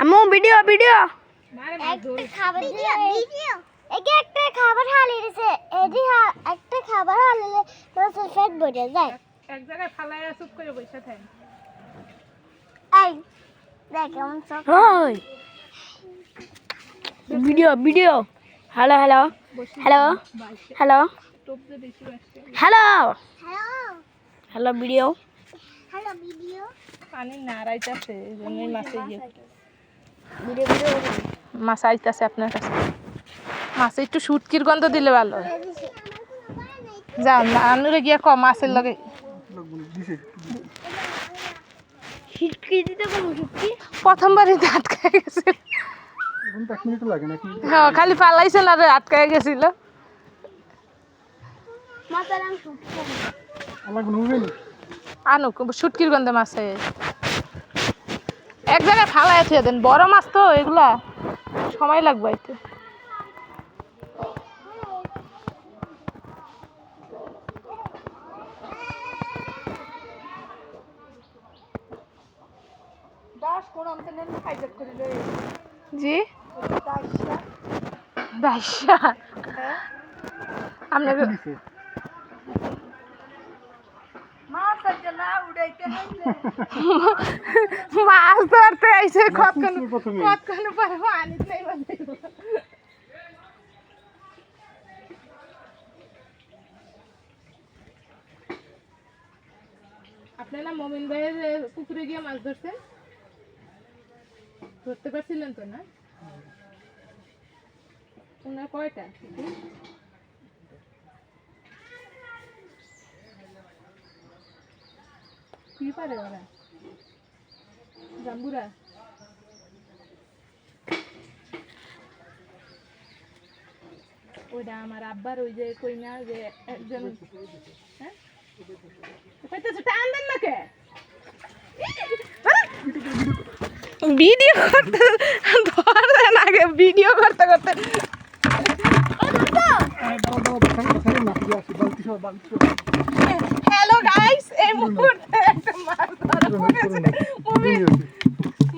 আম্মু video video একটা খাবার হালিয়ে দিছে এদি একটা খাবার হালিয়ে মাছের পেট ভরে যায় এক জায়গায় ফালায়া চুপ করে বসে থাকেন। এই দেখ কেমন সব ওই video video hello hello hello hello টোপ দিয়ে বেশি আসছে। Hello hello hello video hello video পানি নাড়াইতেছে এই জন্যই মাছে ভিডিও ভিডিও মাছ আইতেছে আপনার কাছে। মাছে একটু শুটকির গন্ধ দিলে ভালো হয়। যাও আনুরে গিয়া ক মাছের লগে শিটকি দিতে পারবো শিটকি প্রথমবারই তো আটকায় গেছিল। হ্যাঁ খালি পালাইছিল আর আটকায় গেছিল। মাছের আমি শুটকি আনু শুটকির গন্ধে মাছে এক জায়গায় ফালাই থুয়ে দেন, বড় মাছ তো এগুলা সময় লাগবে একটু। জি দাইসা আপনাকে মাছ ধরতে আইছে কতক্ষণ পরে পানি নেই আপনারা মমিন ভাইয়ের পুকুরে গিয়ে মাছ ধরছেন, ধরতে পারছিলেন তো না? ওনার কয়টা কি পারে ওরা জাম্বুরা? ওইটা আমার আব্বার ওই যে কই না যে একজন হ্যাঁ কইতেছে টান দেন না কে ভিডিও করতে ধর দেন আগে ভিডিও করতে করতে। হ্যালো গাইস, এই মুহূর্তে একটা মাছ ধরা পড়েছে।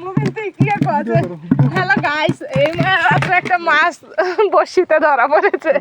মুভিন তুই কি করছ? হ্যালো গাইস, এই মাত্র একটা মাছ বড়শিতে ধরা পড়েছে।